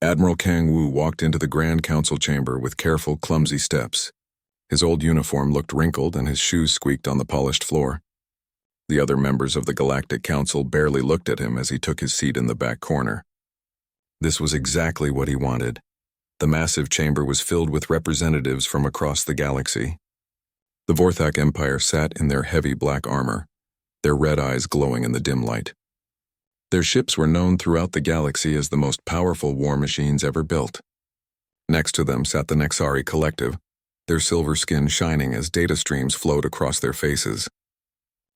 Admiral Kang Wu walked into the Grand Council chamber with careful, clumsy steps. His old uniform looked wrinkled and his shoes squeaked on the polished floor. The other members of the Galactic Council barely looked at him as he took his seat in the back corner. This was exactly what he wanted. The massive chamber was filled with representatives from across the galaxy. The Vorthak Empire sat in their heavy black armor, their red eyes glowing in the dim light. Their ships were known throughout the galaxy as the most powerful war machines ever built. Next to them sat the Nexari Collective, their silver skin shining as data streams flowed across their faces.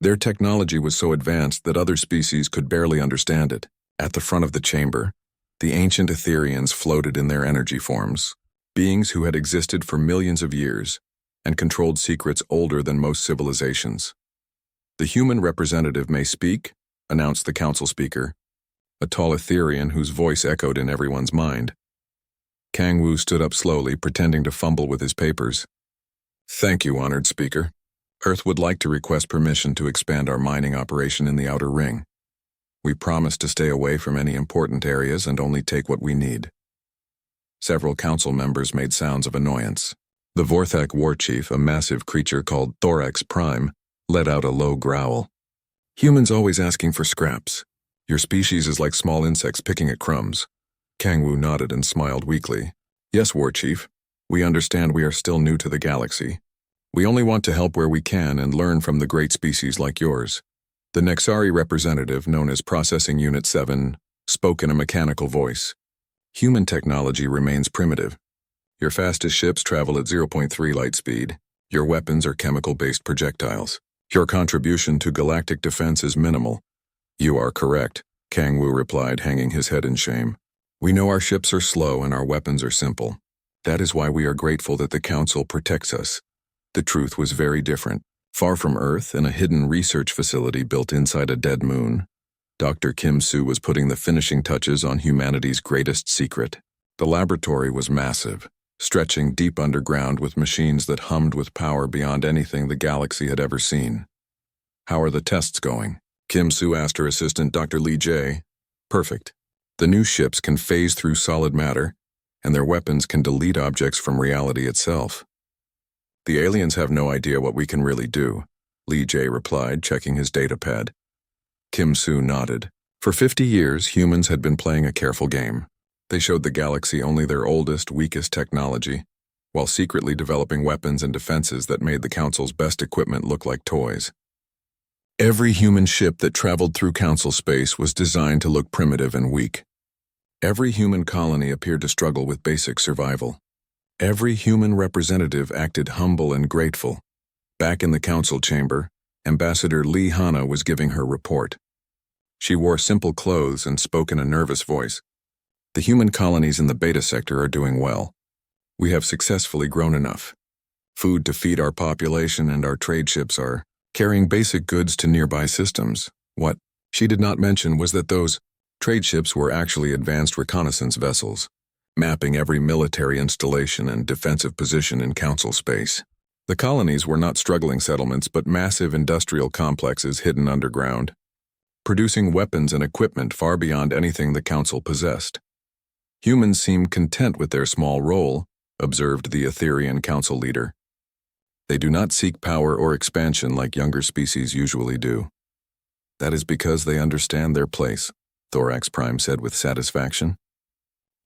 Their technology was so advanced that other species could barely understand it. At the front of the chamber, the ancient Etherians floated in their energy forms, beings who had existed for millions of years and controlled secrets older than most civilizations. "The human representative may speak," announced the council speaker, a tall Etherian whose voice echoed in everyone's mind. Kang Wu stood up slowly, pretending to fumble with his papers. "Thank you, honored speaker. Earth would like to request permission to expand our mining operation in the Outer Ring. We promise to stay away from any important areas and only take what we need." Several council members made sounds of annoyance. The Vorthak war chief, a massive creature called Thorax Prime, let out a low growl. "Humans always asking for scraps. Your species is like small insects picking at crumbs." Kang Wu nodded and smiled weakly. "Yes, war chief. We understand we are still new to the galaxy. We only want to help where we can and learn from the great species like yours." The Nexari representative, known as Processing Unit 7, spoke in a mechanical voice. "Human technology remains primitive. Your fastest ships travel at 0.3 light speed. Your weapons are chemical-based projectiles. Your contribution to galactic defense is minimal." "You are correct," Kang Wu replied, hanging his head in shame. "We know our ships are slow and our weapons are simple. That is why we are grateful that the Council protects us." The truth was very different. Far from Earth, in a hidden research facility built inside a dead moon, Dr. Kim Soo was putting the finishing touches on humanity's greatest secret. The laboratory was massive, stretching deep underground with machines that hummed with power beyond anything the galaxy had ever seen. "How are the tests going?" Kim Soo asked her assistant, Dr. Lee Jae. "Perfect. The new ships can phase through solid matter, and their weapons can delete objects from reality itself." "The aliens have no idea what we can really do," Lee Jae replied, checking his data pad. Kim Soo nodded. For 50 years, humans had been playing a careful game. They showed the galaxy only their oldest, weakest technology, while secretly developing weapons and defenses that made the Council's best equipment look like toys. Every human ship that traveled through Council space was designed to look primitive and weak. Every human colony appeared to struggle with basic survival. Every human representative acted humble and grateful. Back in the council chamber, Ambassador Lee Hana was giving her report. She wore simple clothes and spoke in a nervous voice. "The human colonies in the beta sector are doing well. We have successfully grown enough food to feed our population, and our trade ships are carrying basic goods to nearby systems." What she did not mention was that those trade ships were actually advanced reconnaissance vessels, mapping every military installation and defensive position in Council space. The colonies were not struggling settlements but massive industrial complexes hidden underground, producing weapons and equipment far beyond anything the Council possessed. "Humans seem content with their small role," observed the Etherian Council leader. "They do not seek power or expansion like younger species usually do." "That is because they understand their place," Thorax Prime said with satisfaction.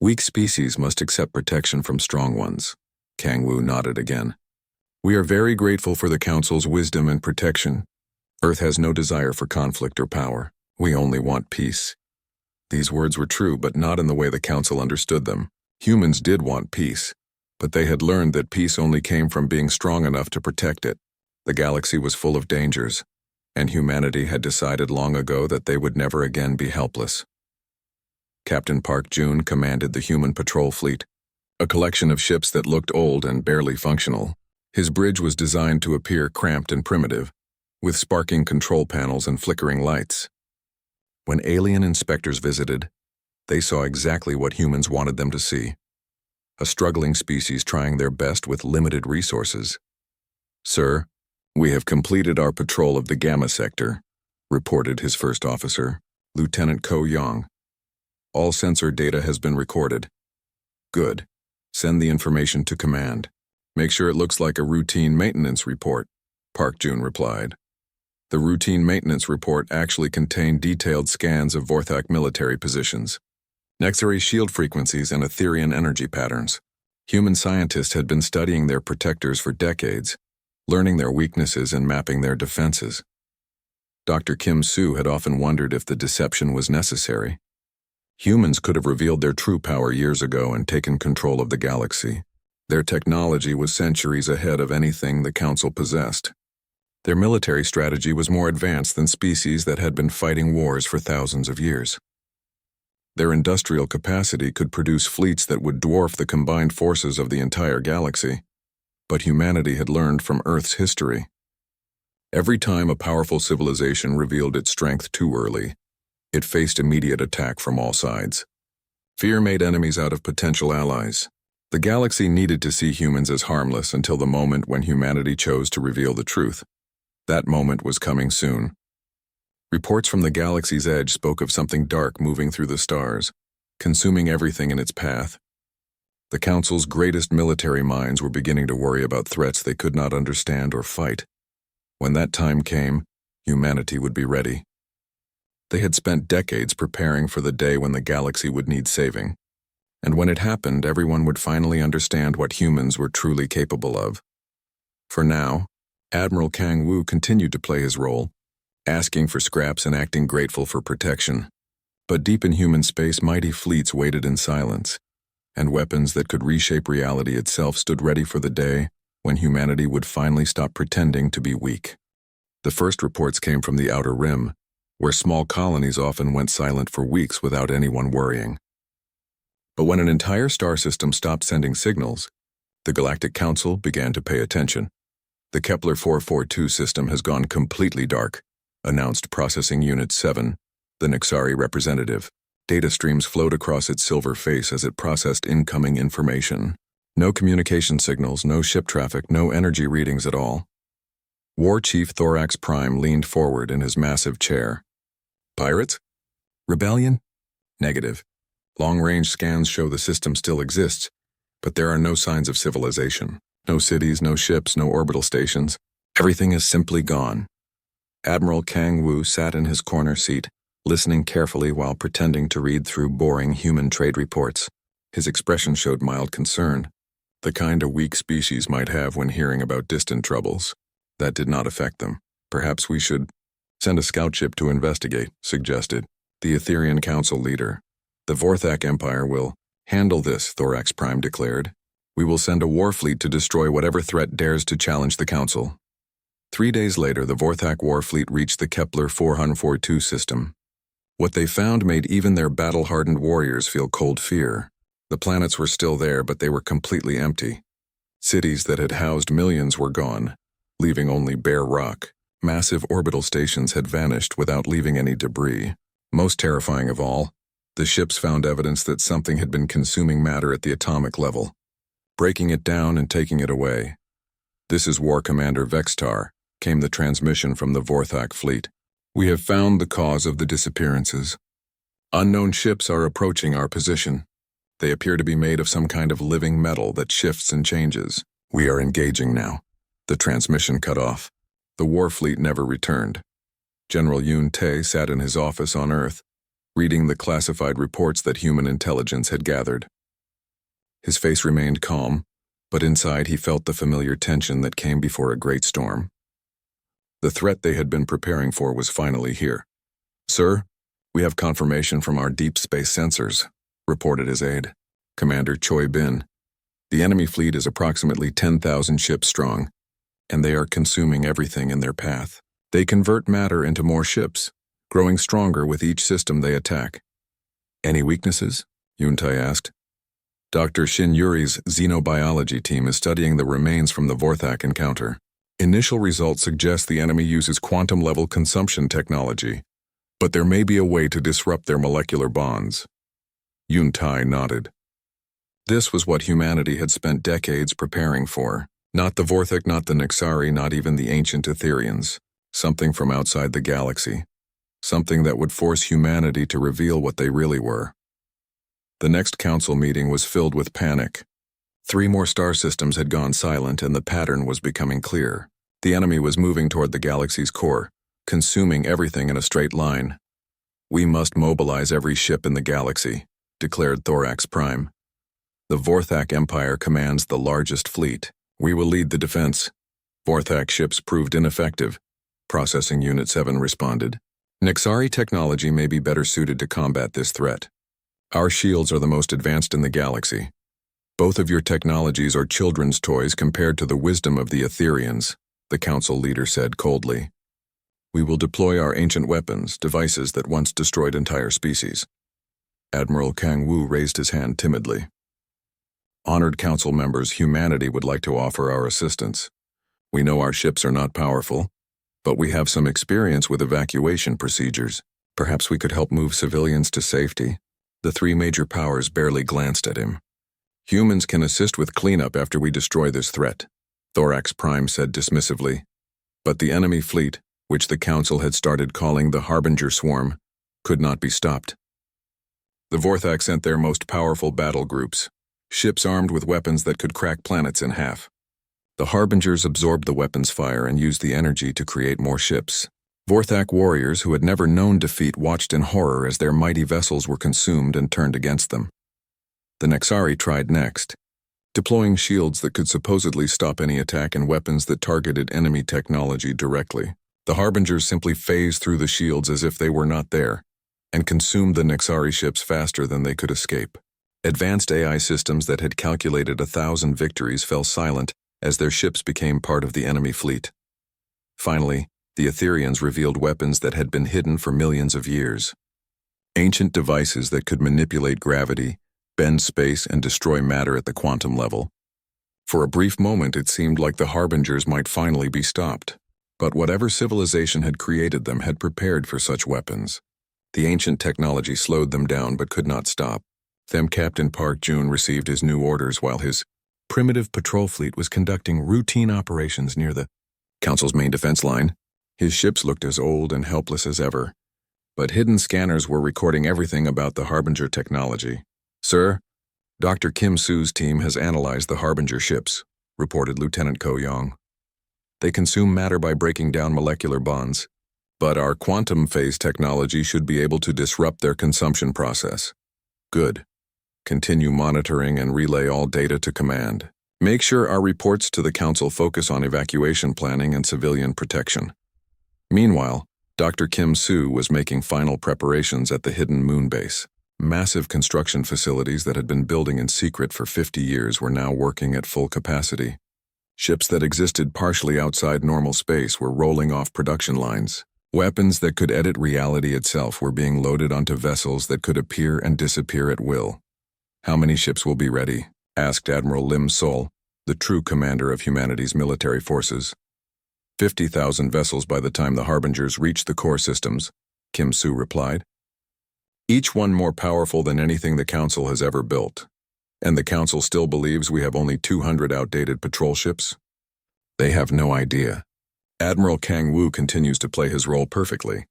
"Weak species must accept protection from strong ones." Kang Wu nodded again. "We are very grateful for the Council's wisdom and protection. Earth has no desire for conflict or power. We only want peace." These words were true, but not in the way the Council understood them. Humans did want peace, but they had learned that peace only came from being strong enough to protect it. The galaxy was full of dangers, and humanity had decided long ago that they would never again be helpless. Captain Park Jun commanded the human patrol fleet, a collection of ships that looked old and barely functional. His bridge was designed to appear cramped and primitive, with sparking control panels and flickering lights. When alien inspectors visited, they saw exactly what humans wanted them to see: a struggling species trying their best with limited resources. "Sir, we have completed our patrol of the Gamma sector," reported his first officer, Lieutenant Ko Yong. "All sensor data has been recorded. Good. Send the information to command. Make sure it looks like a routine maintenance report, Park Jun replied. The routine maintenance report actually contained detailed scans of Vorthak military positions, necessary shield frequencies, and Etherian energy patterns. Human scientists had been studying their protectors for decades, learning their weaknesses and mapping their defenses. Dr. Kim Soo had often wondered if the deception was necessary. Humans could have revealed their true power years ago and taken control of the galaxy. Their technology was centuries ahead of anything the Council possessed. Their military strategy was more advanced than species that had been fighting wars for thousands of years. Their industrial capacity could produce fleets that would dwarf the combined forces of the entire galaxy. But humanity had learned from Earth's history. Every time a powerful civilization revealed its strength too early, it faced immediate attack from all sides. Fear made enemies out of potential allies. The galaxy needed to see humans as harmless until the moment when humanity chose to reveal the truth. That moment was coming soon. Reports from the galaxy's edge spoke of something dark moving through the stars, consuming everything in its path. The Council's greatest military minds were beginning to worry about threats they could not understand or fight. When that time came, humanity would be ready. They had spent decades preparing for the day when the galaxy would need saving. And when it happened, everyone would finally understand what humans were truly capable of. For now, Admiral Kang Wu continued to play his role, asking for scraps and acting grateful for protection. But deep in human space, mighty fleets waited in silence, and weapons that could reshape reality itself stood ready for the day when humanity would finally stop pretending to be weak. The first reports came from the Outer Rim, where small colonies often went silent for weeks without anyone worrying. But when an entire star system stopped sending signals, the Galactic Council began to pay attention. The Kepler 442 system has gone completely dark, announced Processing Unit 7, the Nixari representative. Data streams flowed across its silver face as it processed incoming information. No communication signals, no ship traffic, no energy readings at all. War Chief Thorax Prime leaned forward in his massive chair. Pirates? Rebellion? Negative. Long-range scans show the system still exists, but there are no signs of civilization. No cities, no ships, no orbital stations. Everything is simply gone. Admiral Kang Wu sat in his corner seat, listening carefully while pretending to read through boring human trade reports. His expression showed mild concern, the kind a weak species might have when hearing about distant troubles. That did not affect them. Perhaps we should send a scout ship to investigate, suggested the Etherian Council leader. The Vorthak Empire will handle this, Thorax Prime declared. We will send a war fleet to destroy whatever threat dares to challenge the Council. 3 days later, the Vorthak war fleet reached the Kepler 442 system. What they found made even their battle-hardened warriors feel cold fear. The planets were still there, but they were completely empty. Cities that had housed millions were gone, leaving only bare rock. Massive orbital stations had vanished without leaving any debris. Most terrifying of all, the ships found evidence that something had been consuming matter at the atomic level, breaking it down and taking it away. "This is War Commander Vextar," came the transmission from the Vorthak fleet. "We have found the cause of the disappearances. Unknown ships are approaching our position. They appear to be made of some kind of living metal that shifts and changes. We are engaging now." The transmission cut off. The war fleet never returned. General Yoon Tae sat in his office on Earth, reading the classified reports that human intelligence had gathered. His face remained calm, but inside he felt the familiar tension that came before a great storm. The threat they had been preparing for was finally here. "Sir, we have confirmation from our deep space sensors," reported his aide, Commander Choi Bin. "The enemy fleet is approximately 10,000 ships strong, and they are consuming everything in their path. They convert matter into more ships, growing stronger with each system they attack." "Any weaknesses?" Yuntai asked. Dr. Shin Yuri's xenobiology team is studying the remains from the Vorthak encounter. Initial results suggest the enemy uses quantum-level consumption technology, but there may be a way to disrupt their molecular bonds. Yuntai nodded. This was what humanity had spent decades preparing for. Not the Vorthak, not the Nixari, not even the ancient Etherians. Something from outside the galaxy. Something that would force humanity to reveal what they really were. The next council meeting was filled with panic. 3 more star systems had gone silent and the pattern was becoming clear. The enemy was moving toward the galaxy's core, consuming everything in a straight line. "We must mobilize every ship in the galaxy," declared Thorax Prime. "The Vorthak Empire commands the largest fleet. We will lead the defense." Vorthak ships proved ineffective. Processing Unit 7 responded. "Nexari technology may be better suited to combat this threat. Our shields are the most advanced in the galaxy. Both of your technologies are children's toys compared to the wisdom of the Etherians," the council leader said coldly. "We will deploy our ancient weapons, devices that once destroyed entire species." Admiral Kang Wu raised his hand timidly. "Honored council members, humanity would like to offer our assistance. We know our ships are not powerful, but we have some experience with evacuation procedures. Perhaps we could help move civilians to safety." The 3 major powers barely glanced at him. "Humans can assist with cleanup after we destroy this threat," Thorax Prime said dismissively. But the enemy fleet, which the council had started calling the Harbinger Swarm, could not be stopped. The Vorthak sent their most powerful battle groups, ships armed with weapons that could crack planets in half. The Harbingers absorbed the weapons' fire and used the energy to create more ships. Vorthak warriors who had never known defeat watched in horror as their mighty vessels were consumed and turned against them. The Nexari tried next, deploying shields that could supposedly stop any attack and weapons that targeted enemy technology directly. The Harbingers simply phased through the shields as if they were not there, and consumed the Nexari ships faster than they could escape. Advanced AI systems that had calculated 1,000 victories fell silent as their ships became part of the enemy fleet. Finally, the Etherians revealed weapons that had been hidden for millions of years. Ancient devices that could manipulate gravity, bend space, and destroy matter at the quantum level. For a brief moment it seemed like the Harbingers might finally be stopped. But whatever civilization had created them had prepared for such weapons. The ancient technology slowed them down but could not stop. Them Captain Park Jun received his new orders while his primitive patrol fleet was conducting routine operations near the Council's main defense line. His ships looked as old and helpless as ever, but hidden scanners were recording everything about the Harbinger technology. "Sir, Dr. Kim Su's team has analyzed the Harbinger ships," reported Lieutenant Ko Yong. "They consume matter by breaking down molecular bonds, but our quantum phase technology should be able to disrupt their consumption process." "Good. Continue monitoring and relay all data to command. Make sure our reports to the Council focus on evacuation planning and civilian protection." Meanwhile, Dr. Kim Su was making final preparations at the hidden moon base. Massive construction facilities that had been building in secret for 50 years were now working at full capacity. Ships that existed partially outside normal space were rolling off production lines. Weapons that could edit reality itself were being loaded onto vessels that could appear and disappear at will. "How many ships will be ready?" asked Admiral Lim Sol, the true commander of humanity's military forces. 50,000 vessels by the time the Harbingers reach the core systems, Kim Su replied. "Each one more powerful than anything the Council has ever built. And the Council still believes we have only 200 outdated patrol ships? They have no idea. Admiral Kang Wu continues to play his role perfectly.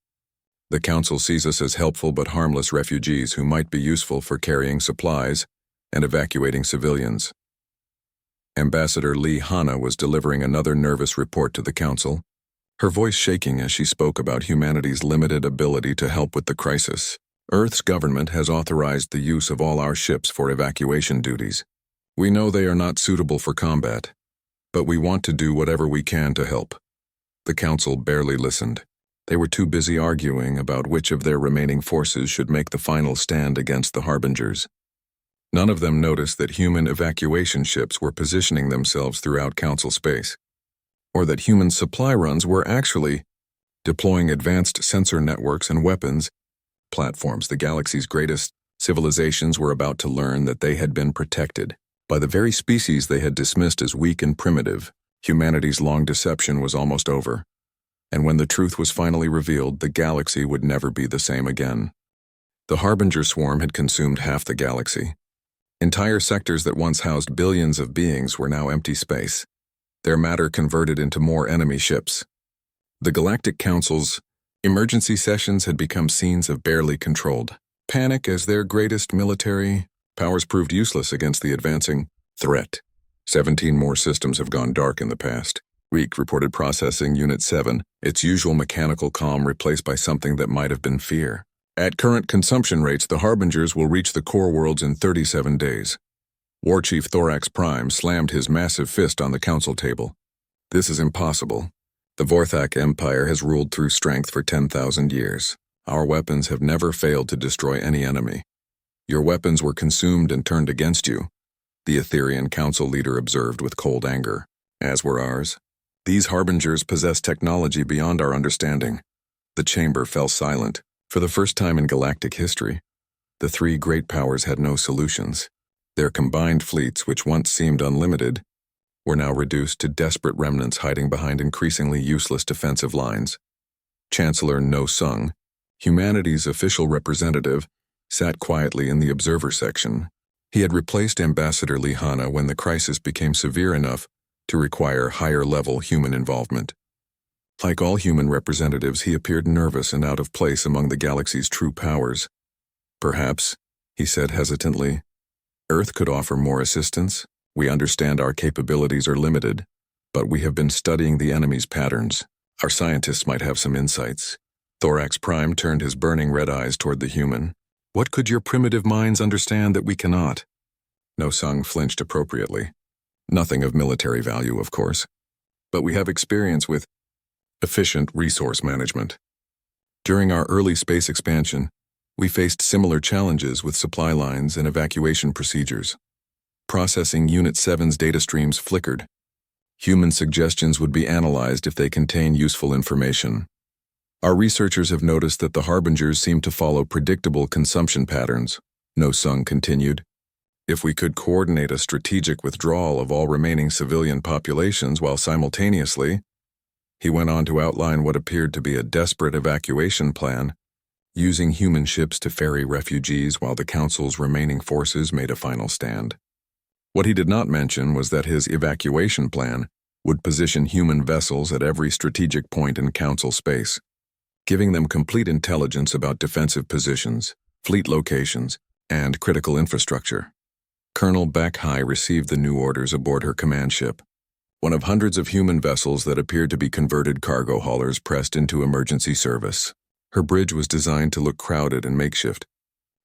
The Council sees us as helpful but harmless refugees who might be useful for carrying supplies and evacuating civilians." Ambassador Li Hana was delivering another nervous report to the Council, her voice shaking as she spoke about humanity's limited ability to help with the crisis. "Earth's government has authorized the use of all our ships for evacuation duties. We know they are not suitable for combat, but we want to do whatever we can to help." The Council barely listened. They were too busy arguing about which of their remaining forces should make the final stand against the Harbingers. None of them noticed that human evacuation ships were positioning themselves throughout Council space, or that human supply runs were actually deploying advanced sensor networks and weapons platforms. The galaxy's greatest civilizations were about to learn that they had been protected by the very species they had dismissed as weak and primitive. Humanity's long deception was almost over, and when the truth was finally revealed, the galaxy would never be the same again. The Harbinger swarm had consumed half the galaxy. Entire sectors that once housed billions of beings were now empty space, their matter converted into more enemy ships. The Galactic Council's emergency sessions had become scenes of barely controlled panic as their greatest military Powers proved useless against the advancing threat. 17 more systems have gone dark in the past week, reported Processing Unit 7, its usual mechanical calm replaced by something that might have been fear. At current consumption rates, the Harbingers will reach the core worlds in 37 days. War Chief Thorax Prime slammed his massive fist on the council table. This is impossible. The Vorthak Empire has ruled through strength for 10,000 years. Our weapons have never failed to destroy any enemy. Your weapons were consumed and turned against you, the Etherian council leader observed with cold anger, as were ours. These Harbingers possess technology beyond our understanding. The chamber fell silent. For the first time in galactic history, the three great powers had no solutions. Their combined fleets, which once seemed unlimited, were now reduced to desperate remnants hiding behind increasingly useless defensive lines. Chancellor No Sung, humanity's official representative, sat quietly in the observer section. He had replaced Ambassador Lihana when the crisis became severe enough to require higher-level human involvement. Like all human representatives, he appeared nervous and out of place among the galaxy's true powers. Perhaps, he said hesitantly, Earth could offer more assistance. We understand our capabilities are limited, but we have been studying the enemy's patterns. Our scientists might have some insights. Thorax Prime turned his burning red eyes toward the human. What could your primitive minds understand that we cannot? No Sung flinched appropriately. Nothing of military value, of course. But we have experience with efficient resource management. During our early space expansion, we faced similar challenges with supply lines and evacuation procedures. Processing Unit 7's data streams flickered. Human suggestions would be analyzed if they contain useful information. Our researchers have noticed that the Harbingers seem to follow predictable consumption patterns, No Sung continued. If we could coordinate a strategic withdrawal of all remaining civilian populations while simultaneously, he went on to outline what appeared to be a desperate evacuation plan, using human ships to ferry refugees while the Council's remaining forces made a final stand. What he did not mention was that his evacuation plan would position human vessels at every strategic point in Council space, giving them complete intelligence about defensive positions, fleet locations, and critical infrastructure. Colonel Bakhai received the new orders aboard her command ship, one of hundreds of human vessels that appeared to be converted cargo haulers pressed into emergency service. Her bridge was designed to look crowded and makeshift,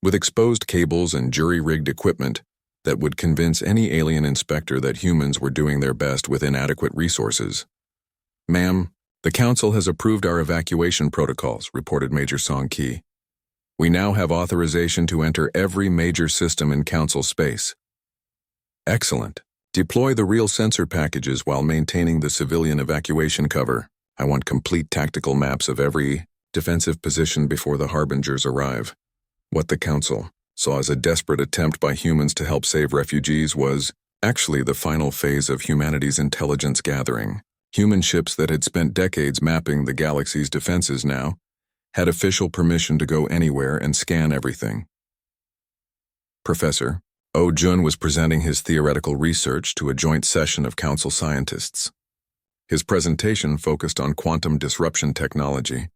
with exposed cables and jury-rigged equipment that would convince any alien inspector that humans were doing their best with inadequate resources. Ma'am, the Council has approved our evacuation protocols, reported Major Song Ki. We now have authorization to enter every major system in Council space. Excellent. Deploy the real sensor packages while maintaining the civilian evacuation cover. I want complete tactical maps of every defensive position before the Harbingers arrive. What the Council saw as a desperate attempt by humans to help save refugees was actually the final phase of humanity's intelligence gathering. Human ships that had spent decades mapping the galaxy's defenses now had official permission to go anywhere and scan everything. Professor Oh Jun was presenting his theoretical research to a joint session of Council scientists. His presentation focused on quantum disruption technology,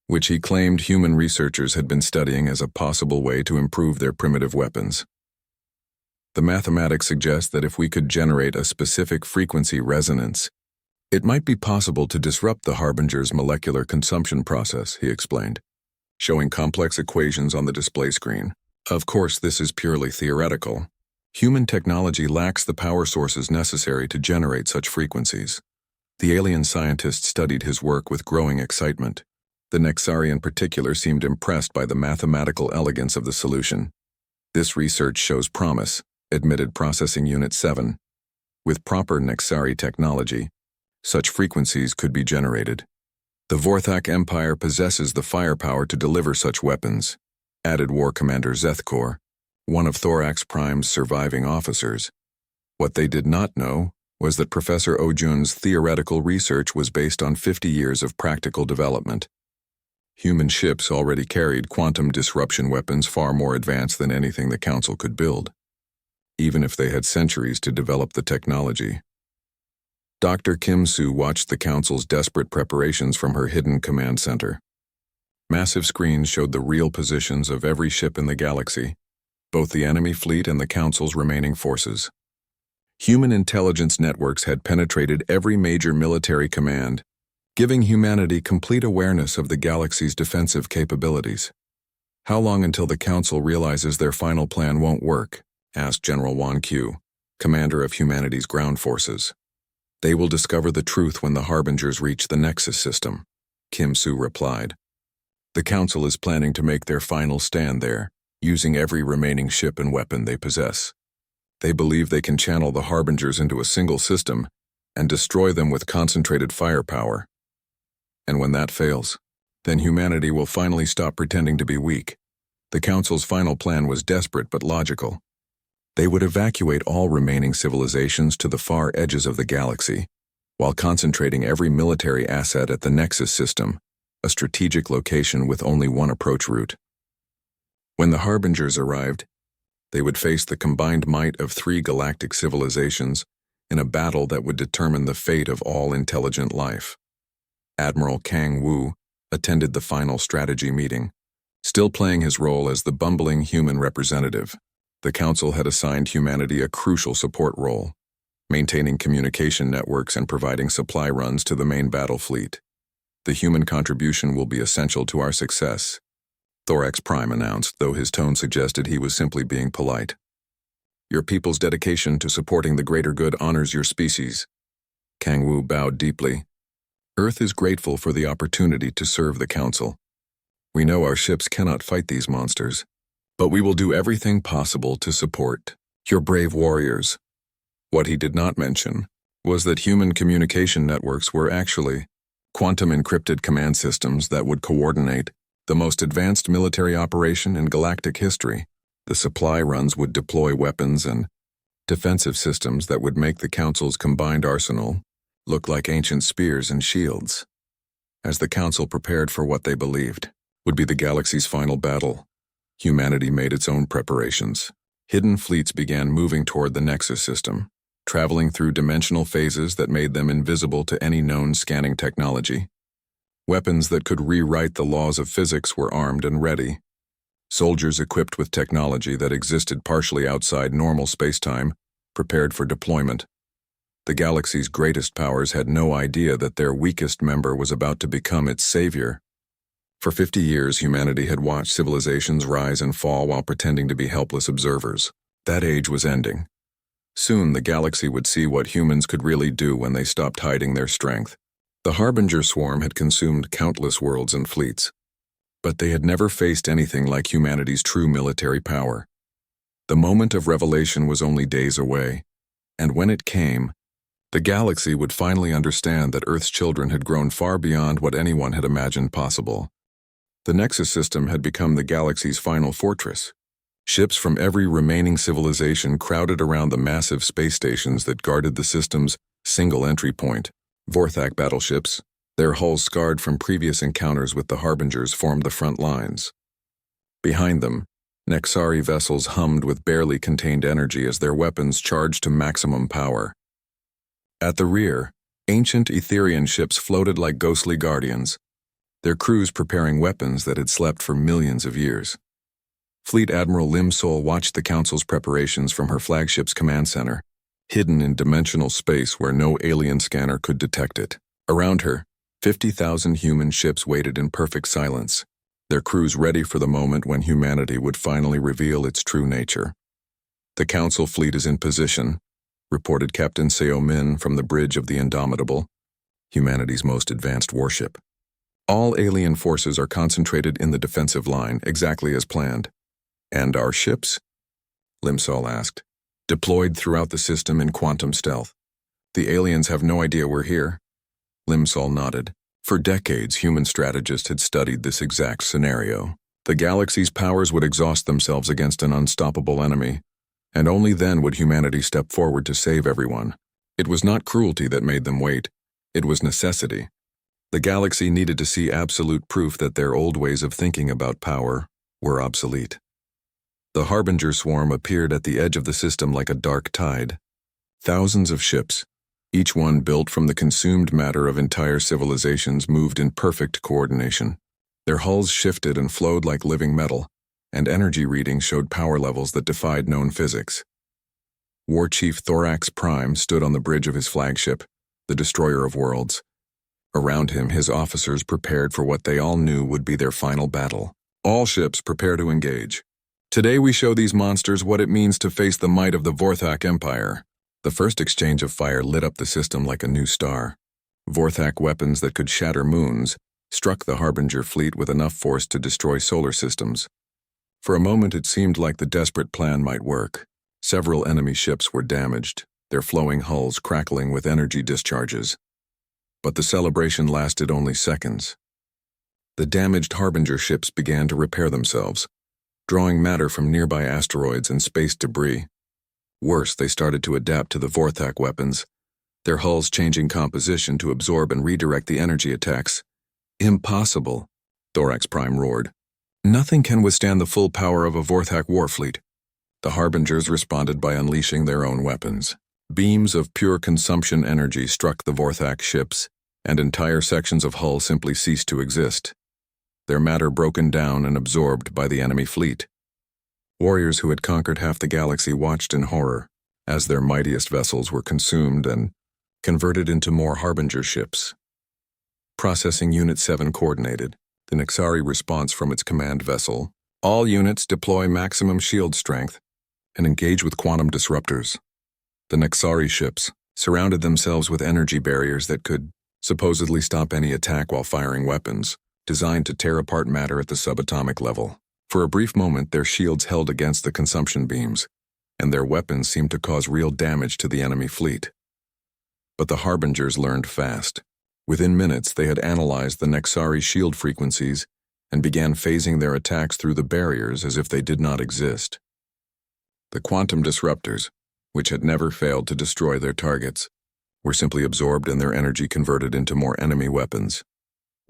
which he claimed human researchers had been studying as a possible way to improve their primitive weapons. The mathematics suggest that if we could generate a specific frequency resonance, it might be possible to disrupt the Harbinger's molecular consumption process, he explained, showing complex equations on the display screen. Of course, this is purely theoretical. Human technology lacks the power sources necessary to generate such frequencies. The alien scientist studied his work with growing excitement. The Nexari in particular seemed impressed by the mathematical elegance of the solution. This research shows promise, admitted Processing Unit 7. With proper Nexari technology, such frequencies could be generated. The Vorthak Empire possesses the firepower to deliver such weapons, added War Commander Zethkor, one of Thorax Prime's surviving officers. What they did not know was that Professor Ojun's theoretical research was based on 50 years of practical development. Human ships already carried quantum disruption weapons far more advanced than anything the Council could build, even if they had centuries to develop the technology. Dr. Kim Soo watched the Council's desperate preparations from her hidden command center. Massive screens showed the real positions of every ship in the galaxy, both the enemy fleet and the Council's remaining forces. Human intelligence networks had penetrated every major military command, giving humanity complete awareness of the galaxy's defensive capabilities. "How long until the Council realizes their final plan won't work?" asked General Wan Q, commander of humanity's ground forces. "They will discover the truth when the Harbingers reach the Nexus system," Kim Soo replied. "The Council is planning to make their final stand there, using every remaining ship and weapon they possess. They believe they can channel the Harbingers into a single system and destroy them with concentrated firepower. And when that fails, then humanity will finally stop pretending to be weak." The Council's final plan was desperate but logical. They would evacuate all remaining civilizations to the far edges of the galaxy, while concentrating every military asset at the Nexus system, a strategic location with only one approach route. When the Harbingers arrived, they would face the combined might of 3 galactic civilizations in a battle that would determine the fate of all intelligent life. Admiral Kang Wu attended the final strategy meeting, still playing his role as the bumbling human representative. The Council had assigned humanity a crucial support role, maintaining communication networks and providing supply runs to the main battle fleet. "The human contribution will be essential to our success," Thorax Prime announced, though his tone suggested he was simply being polite. "Your people's dedication to supporting the greater good honors your species." Kang Wu bowed deeply. "Earth is grateful for the opportunity to serve the Council. We know our ships cannot fight these monsters, but we will do everything possible to support your brave warriors." What he did not mention was that human communication networks were actually quantum-encrypted command systems that would coordinate the most advanced military operation in galactic history. The supply runs would deploy weapons and defensive systems that would make the Council's combined arsenal look like ancient spears and shields. As the Council prepared for what they believed would be the galaxy's final battle, humanity made its own preparations. Hidden fleets began moving toward the Nexus system, traveling through dimensional phases that made them invisible to any known scanning technology. Weapons that could rewrite the laws of physics were armed and ready. Soldiers equipped with technology that existed partially outside normal spacetime prepared for deployment. The galaxy's greatest powers had no idea that their weakest member was about to become its savior. For 50 years, humanity had watched civilizations rise and fall while pretending to be helpless observers. That age was ending. Soon, the galaxy would see what humans could really do when they stopped hiding their strength. The Harbinger swarm had consumed countless worlds and fleets, but they had never faced anything like humanity's true military power. The moment of revelation was only days away, and when it came, the galaxy would finally understand that Earth's children had grown far beyond what anyone had imagined possible. The Nexus system had become the galaxy's final fortress. Ships from every remaining civilization crowded around the massive space stations that guarded the system's single entry point. Vorthak battleships, their hulls scarred from previous encounters with the Harbingers, formed the front lines. Behind them, Nexari vessels hummed with barely contained energy as their weapons charged to maximum power. At the rear, ancient Etherian ships floated like ghostly guardians, their crews preparing weapons that had slept for millions of years. Fleet Admiral Lim Sol watched the Council's preparations from her flagship's command center, hidden in dimensional space where no alien scanner could detect it. Around her, 50,000 human ships waited in perfect silence, their crews ready for the moment when humanity would finally reveal its true nature. "The Council fleet is in position," reported Captain Seo Min from the bridge of the Indomitable, humanity's most advanced warship. "All alien forces are concentrated in the defensive line, exactly as planned." "And our ships?" Lim Sol asked. "Deployed throughout the system in quantum stealth. The aliens have no idea we're here." Lim Sol nodded. For decades, human strategists had studied this exact scenario. The galaxy's powers would exhaust themselves against an unstoppable enemy, and only then would humanity step forward to save everyone. It was not cruelty that made them wait. It was necessity. The galaxy needed to see absolute proof that their old ways of thinking about power were obsolete. The Harbinger swarm appeared at the edge of the system like a dark tide. Thousands of ships, each one built from the consumed matter of entire civilizations, moved in perfect coordination. Their hulls shifted and flowed like living metal, and energy readings showed power levels that defied known physics. War Chief Thorax Prime stood on the bridge of his flagship, the Destroyer of Worlds. Around him, his officers prepared for what they all knew would be their final battle. All ships prepare to engage. Today we show these monsters what it means to face the might of the Vorthak Empire. The first exchange of fire lit up the system like a new star. Vorthak weapons that could shatter moons struck the Harbinger fleet with enough force to destroy solar systems. For a moment it seemed like the desperate plan might work. Several enemy ships were damaged, their flowing hulls crackling with energy discharges. But the celebration lasted only seconds. The damaged Harbinger ships began to repair themselves, drawing matter from nearby asteroids and space debris. Worse, they started to adapt to the Vorthak weapons, their hulls changing composition to absorb and redirect the energy attacks. Impossible, Thorax Prime roared. Nothing can withstand the full power of a Vorthak warfleet. The Harbingers responded by unleashing their own weapons. Beams of pure consumption energy struck the Vorthak ships, and entire sections of hull simply ceased to exist, their matter broken down and absorbed by the enemy fleet. Warriors who had conquered half the galaxy watched in horror as their mightiest vessels were consumed and converted into more Harbinger ships. Processing Unit 7 coordinated the Nexari response from its command vessel. All units deploy maximum shield strength and engage with quantum disruptors. The Nexari ships surrounded themselves with energy barriers that could supposedly stop any attack while firing weapons, designed to tear apart matter at the subatomic level. For a brief moment, their shields held against the consumption beams, and their weapons seemed to cause real damage to the enemy fleet. But the Harbingers learned fast. Within minutes, they had analyzed the Nexari shield frequencies and began phasing their attacks through the barriers as if they did not exist. The quantum disruptors, which had never failed to destroy their targets, were simply absorbed and their energy converted into more enemy weapons.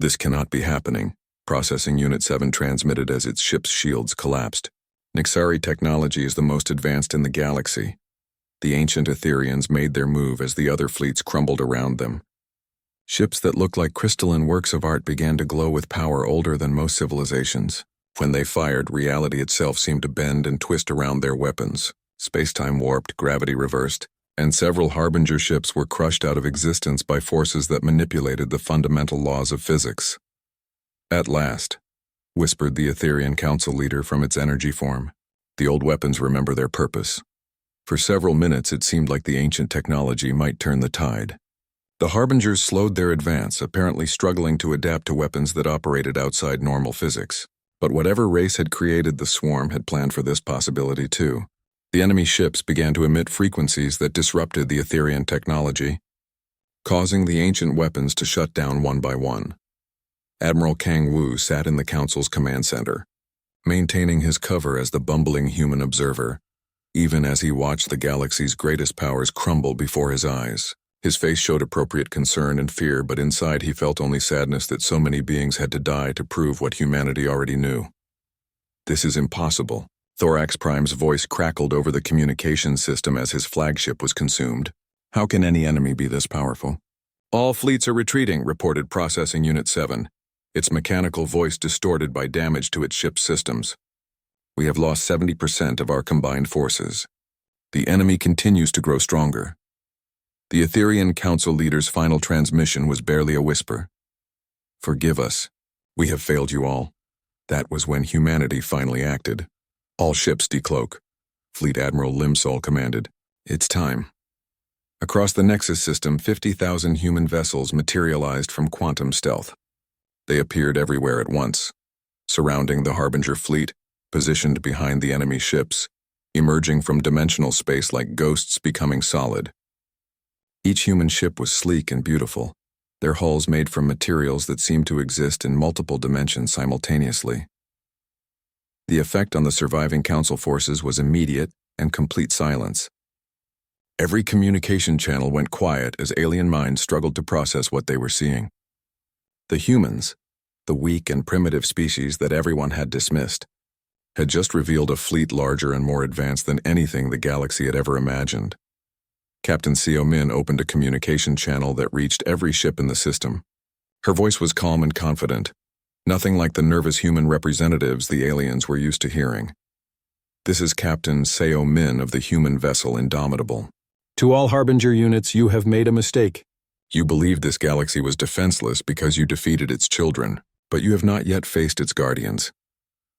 This cannot be happening, Processing Unit 7 transmitted as its ship's shields collapsed. Nexari technology is the most advanced in the galaxy. The ancient Etherians made their move as the other fleets crumbled around them. Ships that looked like crystalline works of art began to glow with power older than most civilizations. When they fired, reality itself seemed to bend and twist around their weapons. Space-time warped, gravity reversed, and several Harbinger ships were crushed out of existence by forces that manipulated the fundamental laws of physics. At last, whispered the Etherian Council leader from its energy form, the old weapons remember their purpose. For several minutes it seemed like the ancient technology might turn the tide. The Harbingers slowed their advance, apparently struggling to adapt to weapons that operated outside normal physics. But whatever race had created the swarm had planned for this possibility too. The enemy ships began to emit frequencies that disrupted the Etherian technology, causing the ancient weapons to shut down one by one. Admiral Kang Wu sat in the Council's command center, maintaining his cover as the bumbling human observer, even as he watched the galaxy's greatest powers crumble before his eyes. His face showed appropriate concern and fear, but inside he felt only sadness that so many beings had to die to prove what humanity already knew. This is impossible. Thorax Prime's voice crackled over the communication system as his flagship was consumed. How can any enemy be this powerful? All fleets are retreating, reported Processing Unit 7, its mechanical voice distorted by damage to its ship's systems. We have lost 70% of our combined forces. The enemy continues to grow stronger. The Etherian Council leader's final transmission was barely a whisper. Forgive us. We have failed you all. That was when humanity finally acted. All ships decloak. Fleet Admiral Limsol commanded. It's time. Across the Nexus system, 50,000 human vessels materialized from quantum stealth. They appeared everywhere at once, surrounding the Harbinger fleet, positioned behind the enemy ships, emerging from dimensional space like ghosts becoming solid. Each human ship was sleek and beautiful, their hulls made from materials that seemed to exist in multiple dimensions simultaneously. The effect on the surviving Council forces was immediate and complete silence. Every communication channel went quiet as alien minds struggled to process what they were seeing. The humans, the weak and primitive species that everyone had dismissed, had just revealed a fleet larger and more advanced than anything the galaxy had ever imagined. Captain Seo Min opened a communication channel that reached every ship in the system. Her voice was calm and confident. Nothing like the nervous human representatives the aliens were used to hearing. "This is Captain Seo Min of the human vessel Indomitable. To all Harbinger units, you have made a mistake. You believed this galaxy was defenseless because you defeated its children, but you have not yet faced its guardians."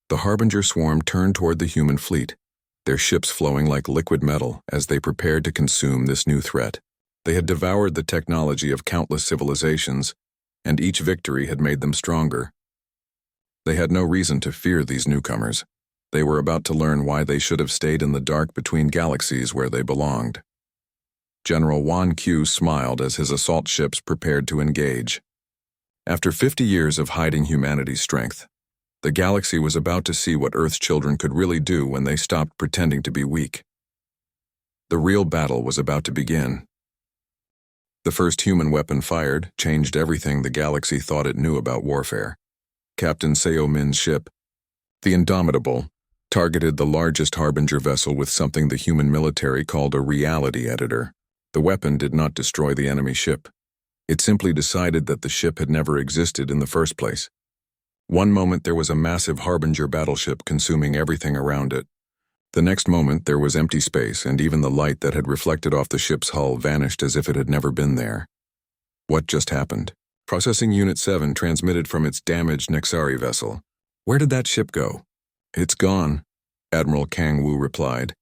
The Harbinger swarm turned toward the human fleet, their ships flowing like liquid metal as they prepared to consume this new threat. They had devoured the technology of countless civilizations, and each victory had made them stronger. They had no reason to fear these newcomers. They were about to learn why they should have stayed in the dark between galaxies where they belonged. General Wan Q smiled as his assault ships prepared to engage. After 50 years of hiding humanity's strength, the galaxy was about to see what Earth's children could really do when they stopped pretending to be weak. The real battle was about to begin. The first human weapon fired changed everything the galaxy thought it knew about warfare. Captain Seo Min's ship, the Indomitable, targeted the largest Harbinger vessel with something the human military called a reality editor. The weapon did not destroy the enemy ship. It simply decided that the ship had never existed in the first place. One moment there was a massive Harbinger battleship consuming everything around it. The next moment there was empty space, and even the light that had reflected off the ship's hull vanished as if it had never been there. What just happened? Processing Unit 7 transmitted from its damaged Nexari vessel. "Where did that ship go?" "It's gone," Admiral Kang Wu replied,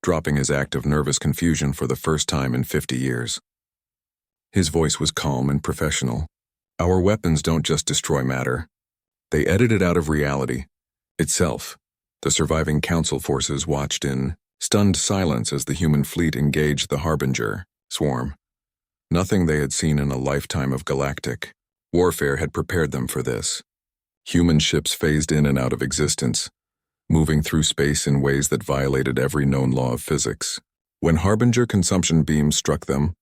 dropping his act of nervous confusion for the first time in 50 years. His voice was calm and professional. "Our weapons don't just destroy matter. They edit it out of reality itself." The surviving Council forces watched in stunned silence as the human fleet engaged the Harbinger swarm. Nothing they had seen in a lifetime of galactic warfare had prepared them for this. Human ships phased in and out of existence, moving through space in ways that violated every known law of physics. When Harbinger consumption beams struck them,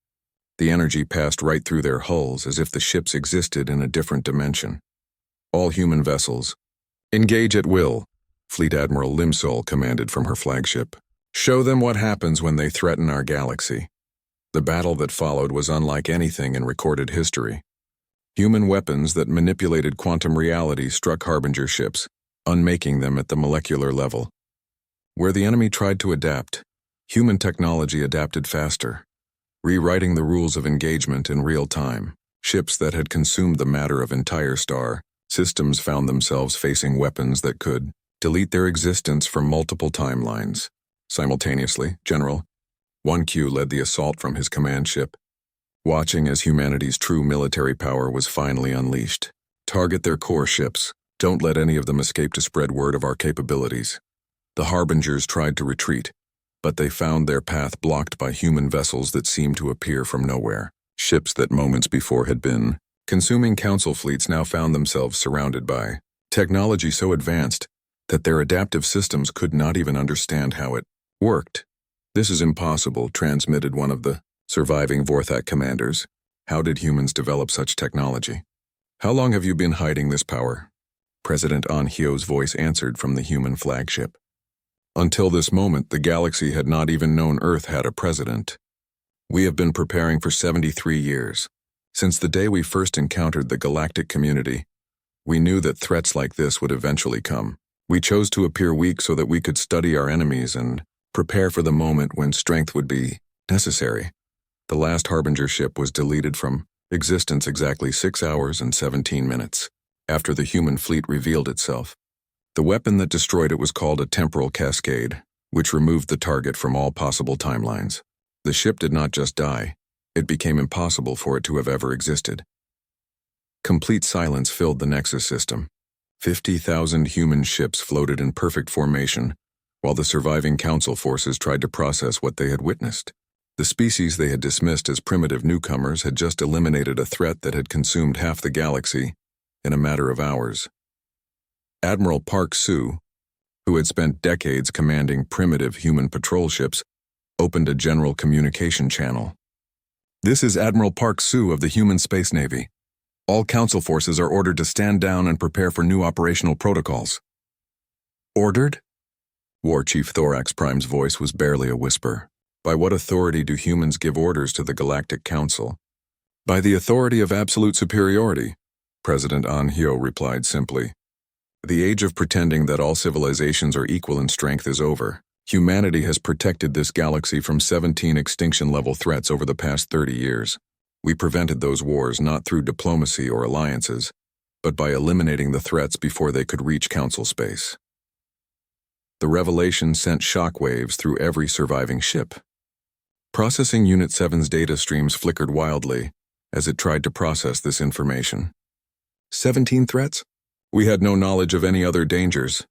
the energy passed right through their hulls as if the ships existed in a different dimension. "All human vessels, engage at will," Fleet Admiral Lim Sol commanded from her flagship. "Show them what happens when they threaten our galaxy." The battle that followed was unlike anything in recorded history. Human weapons that manipulated quantum reality struck Harbinger ships, unmaking them at the molecular level. Where the enemy tried to adapt, human technology adapted faster, rewriting the rules of engagement in real time. Ships that had consumed the matter of entire star systems found themselves facing weapons that could delete their existence from multiple timelines. Simultaneously, General 1Q led the assault from his command ship, watching as humanity's true military power was finally unleashed. "Target their core ships. Don't let any of them escape to spread word of our capabilities." The Harbingers tried to retreat, but they found their path blocked by human vessels that seemed to appear from nowhere. Ships that moments before had been consuming Council fleets now found themselves surrounded by technology so advanced that their adaptive systems could not even understand how it worked. "This is impossible," transmitted one of the surviving Vorthak commanders. "How did humans develop such technology? How long have you been hiding this power?" President An Hyo's voice answered from the human flagship. "Until this moment, the galaxy had not even known Earth had a president. We have been preparing for 73 years. Since the day we first encountered the galactic community, we knew that threats like this would eventually come. We chose to appear weak so that we could study our enemies and prepare for the moment when strength would be necessary." The last Harbinger ship was deleted from existence exactly 6 hours and 17 minutes after the human fleet revealed itself. The weapon that destroyed it was called a temporal cascade, which removed the target from all possible timelines. The ship did not just die, it became impossible for it to have ever existed. Complete silence filled the Nexus system. 50,000 human ships floated in perfect formation, while the surviving Council forces tried to process what they had witnessed. The species they had dismissed as primitive newcomers had just eliminated a threat that had consumed half the galaxy in a matter of hours. Admiral Park Soo, who had spent decades commanding primitive human patrol ships, opened a general communication channel. "This is Admiral Park Soo of the Human Space Navy. All Council forces are ordered to stand down and prepare for new operational protocols." "Ordered?" War Chief Thorax Prime's voice was barely a whisper. "By what authority do humans give orders to the Galactic Council?" "By the authority of absolute superiority," President An Hyo replied simply. The age of pretending that all civilizations are equal in strength is over. Humanity has protected this galaxy from 17 extinction-level threats over the past 30 years. We prevented those wars not through diplomacy or alliances, but by eliminating the threats before they could reach Council space. The revelation sent shockwaves through every surviving ship. Processing Unit 7's data streams flickered wildly as it tried to process this information. 17 threats? We had no knowledge of any other dangers.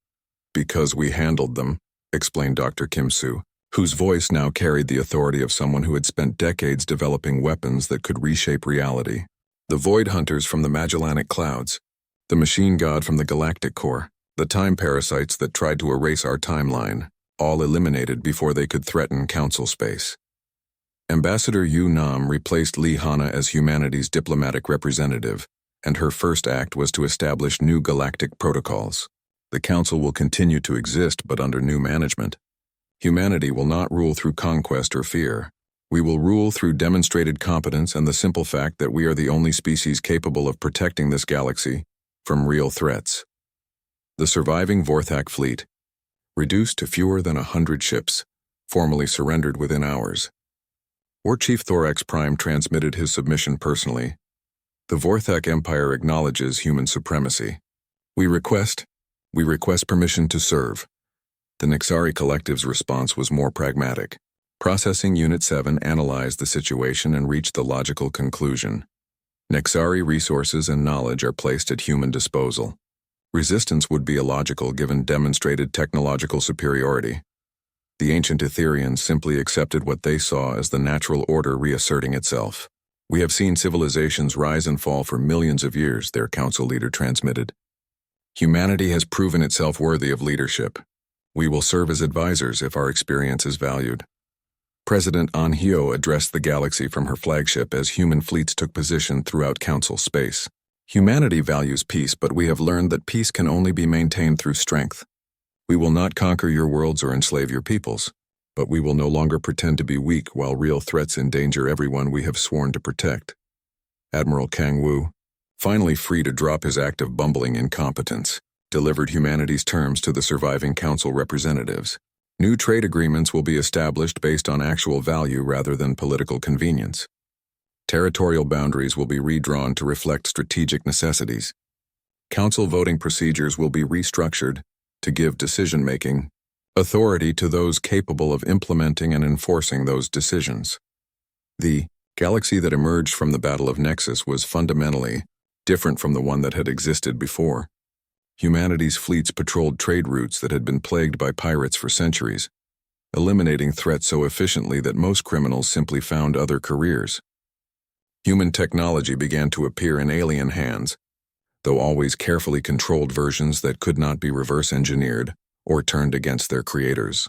Because we handled them, explained Dr. Kim Soo, whose voice now carried the authority of someone who had spent decades developing weapons that could reshape reality. The Void Hunters from the Magellanic Clouds, the Machine God from the Galactic Core, the Time Parasites that tried to erase our timeline, all eliminated before they could threaten Council space. Ambassador Yu Nam replaced Li Hana as humanity's diplomatic representative, and her first act was to establish new galactic protocols. The Council will continue to exist, but under new management. Humanity will not rule through conquest or fear. We will rule through demonstrated competence and the simple fact that we are the only species capable of protecting this galaxy from real threats. The surviving Vorthak fleet, reduced to fewer than 100 ships, formally surrendered within hours. War Chief Thorax Prime transmitted his submission personally. The Vorthak Empire acknowledges human supremacy. We request permission to serve. The Nexari Collective's response was more pragmatic. Processing Unit 7 analyzed the situation and reached the logical conclusion. Nexari resources and knowledge are placed at human disposal. Resistance would be illogical given demonstrated technological superiority. The ancient Etherians simply accepted what they saw as the natural order reasserting itself. We have seen civilizations rise and fall for millions of years, their council leader transmitted. Humanity has proven itself worthy of leadership. We will serve as advisors if our experience is valued. President An Hyo addressed the galaxy from her flagship as human fleets took position throughout Council space. Humanity values peace, but we have learned that peace can only be maintained through strength. We will not conquer your worlds or enslave your peoples, but we will no longer pretend to be weak while real threats endanger everyone we have sworn to protect. Admiral Kang Wu, finally free to drop his act of bumbling incompetence, delivered humanity's terms to the surviving council representatives. New trade agreements will be established based on actual value rather than political convenience. Territorial boundaries will be redrawn to reflect strategic necessities. Council voting procedures will be restructured to give decision-making authority to those capable of implementing and enforcing those decisions. The galaxy that emerged from the Battle of Nexus was fundamentally different from the one that had existed before. Humanity's fleets patrolled trade routes that had been plagued by pirates for centuries, eliminating threats so efficiently that most criminals simply found other careers. Human technology began to appear in alien hands, though always carefully controlled versions that could not be reverse-engineered or turned against their creators.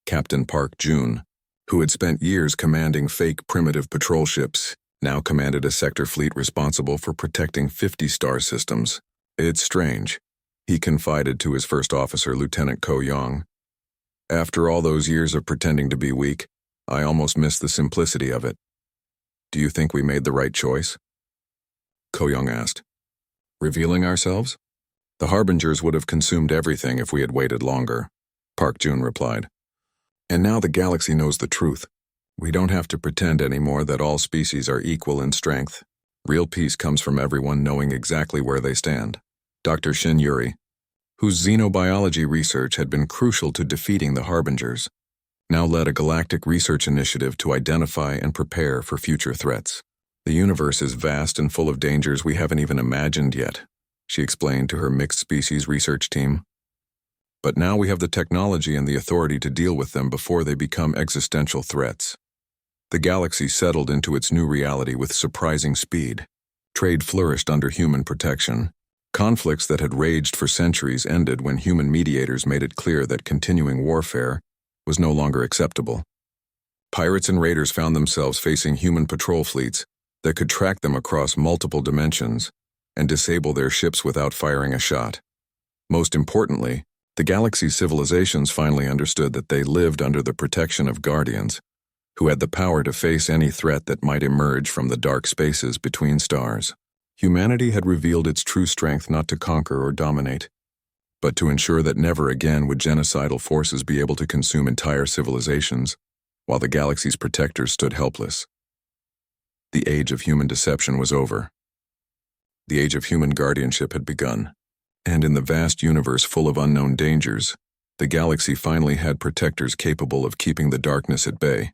Captain Park Jun, who had spent years commanding fake primitive patrol ships, now commanded a sector fleet responsible for protecting 50 star systems. It's strange, he confided to his first officer, Lieutenant Ko Young. After all those years of pretending to be weak, I almost missed the simplicity of it. Do you think we made the right choice? Ko Young asked. Revealing ourselves? The Harbingers would have consumed everything if we had waited longer, Park Jun replied. And now the galaxy knows the truth. We don't have to pretend anymore that all species are equal in strength. Real peace comes from everyone knowing exactly where they stand. Dr. Shin Yuri, whose xenobiology research had been crucial to defeating the Harbingers, now led a galactic research initiative to identify and prepare for future threats. The universe is vast and full of dangers we haven't even imagined yet, she explained to her mixed species research team. But now we have the technology and the authority to deal with them before they become existential threats. The galaxy settled into its new reality with surprising speed. Trade flourished under human protection. Conflicts that had raged for centuries ended when human mediators made it clear that continuing warfare was no longer acceptable. Pirates and raiders found themselves facing human patrol fleets that could track them across multiple dimensions and disable their ships without firing a shot. Most importantly, the galaxy's civilizations finally understood that they lived under the protection of guardians, who had the power to face any threat that might emerge from the dark spaces between stars. Humanity had revealed its true strength not to conquer or dominate, but to ensure that never again would genocidal forces be able to consume entire civilizations, while the galaxy's protectors stood helpless. The age of human deception was over. The age of human guardianship had begun, and in the vast universe full of unknown dangers, the galaxy finally had protectors capable of keeping the darkness at bay.